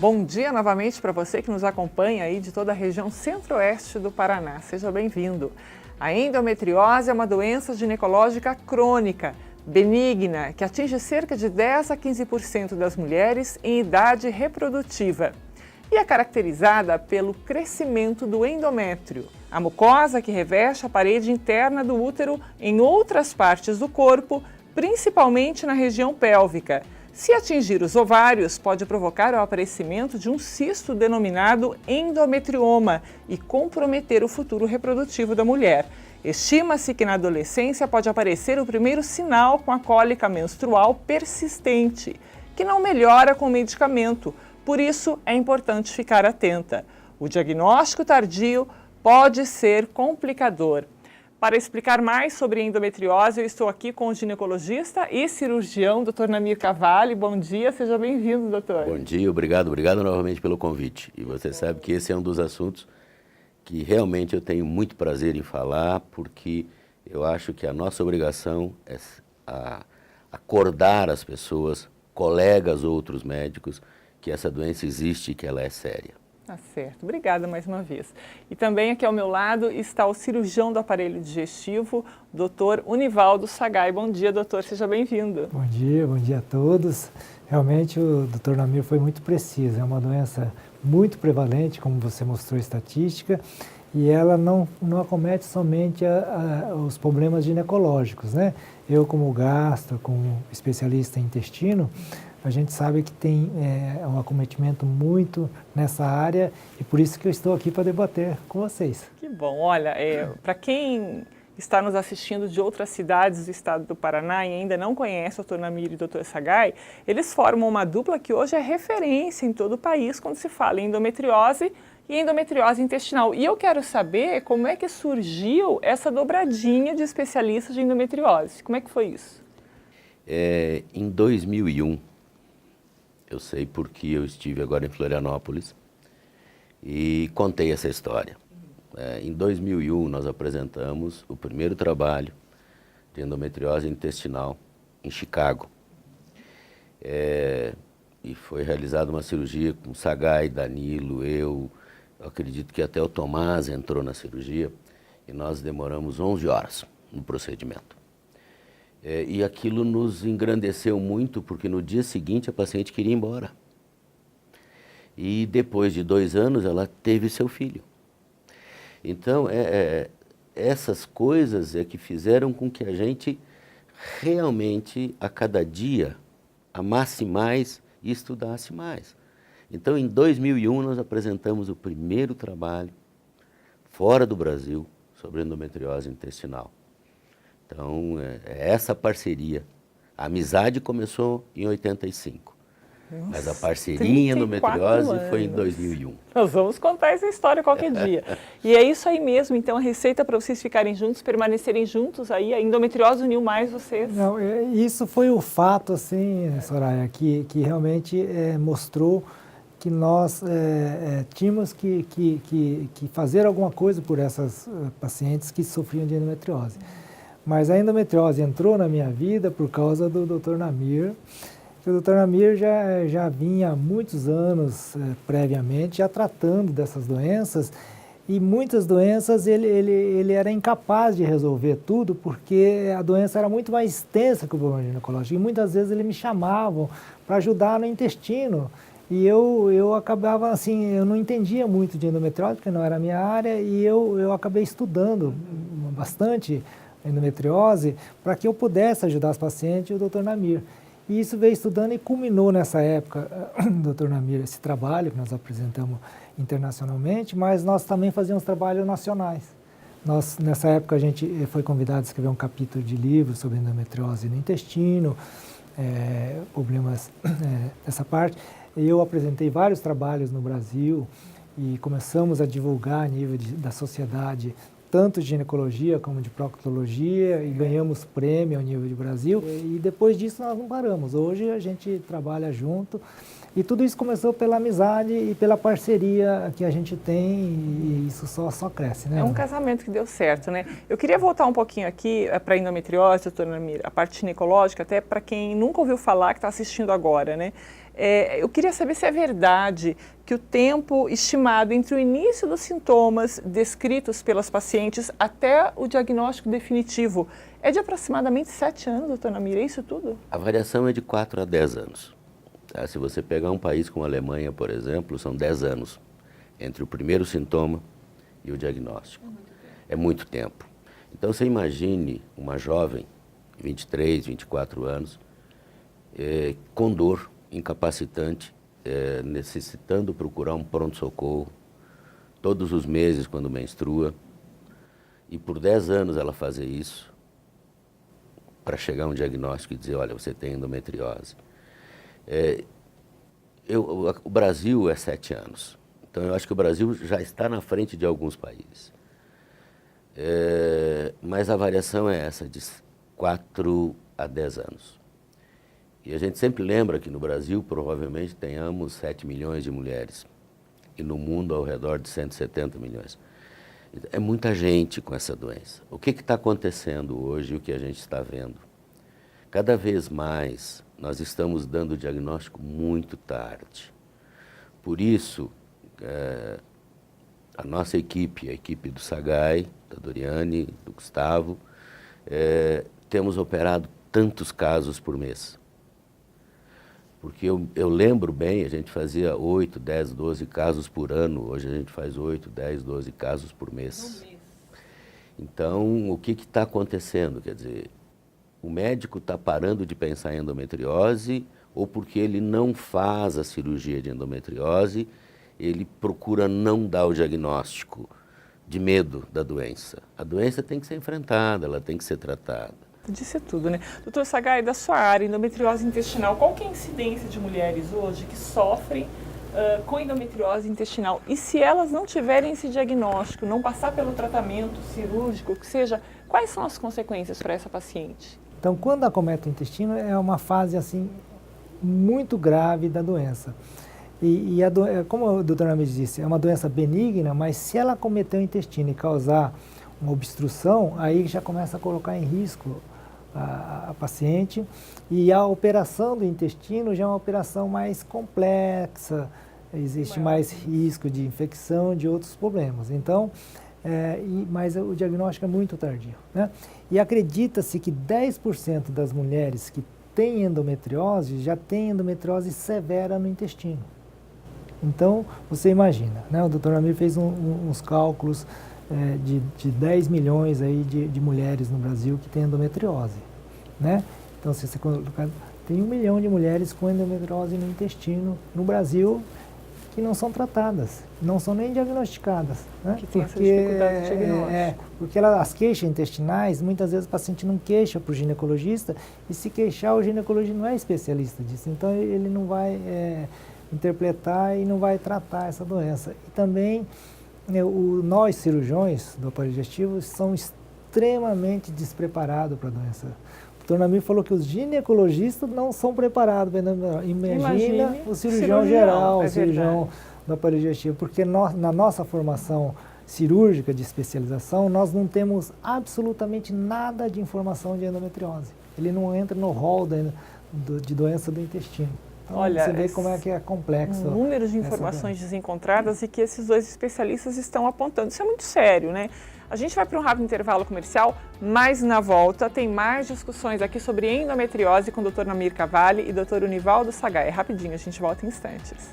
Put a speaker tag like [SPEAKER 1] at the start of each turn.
[SPEAKER 1] Bom dia novamente para você que nos acompanha aí de toda a região centro-oeste do Paraná. Seja bem-vindo. A endometriose é uma doença ginecológica crônica, benigna, que atinge cerca de 10 a 15% das mulheres em idade reprodutiva. E é caracterizada pelo crescimento do endométrio, a mucosa que reveste a parede interna do útero em outras partes do corpo, principalmente na região pélvica. Se atingir os ovários, pode provocar o aparecimento de um cisto denominado endometrioma e comprometer o futuro reprodutivo da mulher. Estima-se que na adolescência pode aparecer o primeiro sinal com a cólica menstrual persistente, que não melhora com medicamento, por isso é importante ficar atenta. O diagnóstico tardio pode ser complicador. Para explicar mais sobre endometriose, eu estou aqui com o ginecologista e cirurgião, Dr. Namir Cavalli. Bom dia, seja bem-vindo, doutor.
[SPEAKER 2] Bom dia, obrigado novamente pelo convite. E você sabe que esse é um dos assuntos que realmente eu tenho muito prazer em falar, porque eu acho que a nossa obrigação é acordar as pessoas, colegas, outros médicos, que essa doença existe e que ela é séria.
[SPEAKER 1] Tá certo, obrigada mais uma vez. E também aqui ao meu lado está o cirurgião do aparelho digestivo, Dr. Univaldo Sagai. Bom dia, doutor, seja bem-vindo.
[SPEAKER 3] Bom dia a todos. Realmente o Dr. Namir foi muito preciso, é uma doença muito prevalente, como você mostrou a estatística, e ela não acomete somente os problemas ginecológicos, né? Eu, como gastro, como especialista em intestino, a gente sabe que tem um acometimento muito nessa área e por isso que eu estou aqui para debater com vocês.
[SPEAKER 1] Que bom. Olha, para quem está nos assistindo de outras cidades do estado do Paraná e ainda não conhece o Dr. Namir e o Dr. Sagai, eles formam uma dupla que hoje é referência em todo o país quando se fala em endometriose e endometriose intestinal. E eu quero saber como é que surgiu essa dobradinha de especialistas de endometriose. Como é que foi isso?
[SPEAKER 2] Em 2001, eu sei porque eu estive agora em Florianópolis e contei essa história. Em 2001, nós apresentamos o primeiro trabalho de endometriose intestinal em Chicago. E foi realizada uma cirurgia com Sagai, Danilo, eu acredito que até o Tomás entrou na cirurgia, e nós demoramos 11 horas no procedimento. E aquilo nos engrandeceu muito, porque no dia seguinte a paciente queria ir embora. E depois de 2 anos ela teve seu filho. Então, essas coisas é que fizeram com que a gente realmente, a cada dia, amasse mais e estudasse mais. Então, em 2001, nós apresentamos o primeiro trabalho fora do Brasil sobre endometriose intestinal. Então, essa parceria. A amizade começou em 85, mas a parceria em endometriose foi em 2001.
[SPEAKER 1] Nós vamos contar essa história qualquer dia. E é isso aí mesmo, então a receita para vocês ficarem juntos, permanecerem juntos aí, a endometriose uniu mais vocês.
[SPEAKER 3] Não, isso foi o fato, assim, Soraya, que realmente mostrou que nós tínhamos que fazer alguma coisa por essas pacientes que sofriam de endometriose. Mas a endometriose entrou na minha vida por causa do Dr. Namir. O Dr. Namir já vinha há muitos anos previamente já tratando dessas doenças, e muitas doenças ele era incapaz de resolver tudo porque a doença era muito mais extensa que o problema ginecológico, e muitas vezes ele me chamavam para ajudar no intestino. E eu acabava assim, eu não entendia muito de endometriose, porque não era a minha área, e eu acabei estudando bastante endometriose para que eu pudesse ajudar os pacientes e o Dr. Namir. E isso veio estudando e culminou nessa época, Dr. Namir, esse trabalho que nós apresentamos internacionalmente, mas nós também fazíamos trabalhos nacionais. Nessa época a gente foi convidado a escrever um capítulo de livro sobre endometriose no intestino, problemas dessa parte. Eu apresentei vários trabalhos no Brasil e começamos a divulgar a nível da sociedade, tanto de ginecologia como de proctologia, e ganhamos prêmio ao nível de Brasil. E depois disso nós não paramos. Hoje a gente trabalha junto e tudo isso começou pela amizade e pela parceria que a gente tem, e isso só cresce, né?
[SPEAKER 1] É um casamento que deu certo, né? Eu queria voltar um pouquinho aqui para a endometriose, doutor Namir, a parte ginecológica, até para quem nunca ouviu falar, que está assistindo agora, né? Eu queria saber se é verdade que o tempo estimado entre o início dos sintomas descritos pelas pacientes até o diagnóstico definitivo é de aproximadamente 7 anos, doutora Namir, é isso tudo?
[SPEAKER 2] A variação é de 4 a 10 anos. Tá? Se você pegar um país como a Alemanha, por exemplo, são 10 anos entre o primeiro sintoma e o diagnóstico. É muito tempo. Então, você imagine uma jovem, 23, 24 anos, com dor, incapacitante, necessitando procurar um pronto-socorro todos os meses quando menstrua, e por 10 anos ela fazer isso para chegar a um diagnóstico e dizer, olha, você tem endometriose. O Brasil é 7 anos, então eu acho que o Brasil já está na frente de alguns países. Mas a variação é essa, de 4 a 10 anos. E a gente sempre lembra que no Brasil provavelmente tenhamos 7 milhões de mulheres e no mundo ao redor de 170 milhões. É muita gente com essa doença. O que está acontecendo hoje, o que a gente está vendo? Cada vez mais nós estamos dando o diagnóstico muito tarde. Por isso, a nossa equipe, a equipe do Sagai, da Doriane, do Gustavo, temos operado tantos casos por mês. Porque eu lembro bem, a gente fazia 8, 10, 12 casos por ano, hoje a gente faz 8, 10, 12 casos por mês. Então, o que está acontecendo? Quer dizer, o médico está parando de pensar em endometriose, ou porque ele não faz a cirurgia de endometriose, ele procura não dar o diagnóstico de medo da doença. A doença tem que ser enfrentada, ela tem que ser tratada.
[SPEAKER 1] Disse tudo, né? Doutor Sagai, da sua área, endometriose intestinal, qual que é a incidência de mulheres hoje que sofrem com endometriose intestinal? E se elas não tiverem esse diagnóstico, não passar pelo tratamento cirúrgico, que seja, quais são as consequências para essa paciente?
[SPEAKER 3] Então, quando acomete o intestino, é uma fase assim muito grave da doença. Como a doutora Namir disse, é uma doença benigna, mas se ela acometer o intestino e causar uma obstrução, aí já começa a colocar em risco a paciente, e a operação do intestino já é uma operação mais complexa, existe mais risco de infecção, de outros problemas. Então, mas o diagnóstico é muito tardio, né? E acredita-se que 10% das mulheres que têm endometriose já têm endometriose severa no intestino. Então, você imagina, né? O Dr. Namir fez uns cálculos de 10 milhões aí de mulheres no Brasil que têm endometriose, né? Então, se você colocar, tem 1 milhão de mulheres com endometriose no intestino no Brasil que não são tratadas, não são nem diagnosticadas, né?
[SPEAKER 1] Que tem essa dificuldade de diagnóstico.
[SPEAKER 3] Porque as queixas intestinais, muitas vezes o paciente não queixa para o ginecologista, e se queixar, o ginecologista não é especialista disso, então ele não vai interpretar e não vai tratar essa doença. E também nós cirurgiões do aparelho digestivo são extremamente despreparados para a doença. O Dr. Namir falou que os ginecologistas não são preparados. Imagina o cirurgião geral, o cirurgião do aparelho digestivo, porque na nossa formação cirúrgica de especialização, nós não temos absolutamente nada de informação de endometriose. Ele não entra no rol de doença do intestino. Então,
[SPEAKER 1] olha,
[SPEAKER 3] você vê como é que é complexo.
[SPEAKER 1] Um número de informações desencontradas e que esses dois especialistas estão apontando. Isso é muito sério, né? A gente vai para um rápido intervalo comercial, mas na volta tem mais discussões aqui sobre endometriose com o Dr. Namir Cavalli e Dr. Univaldo Sagai. É rapidinho, a gente volta em instantes.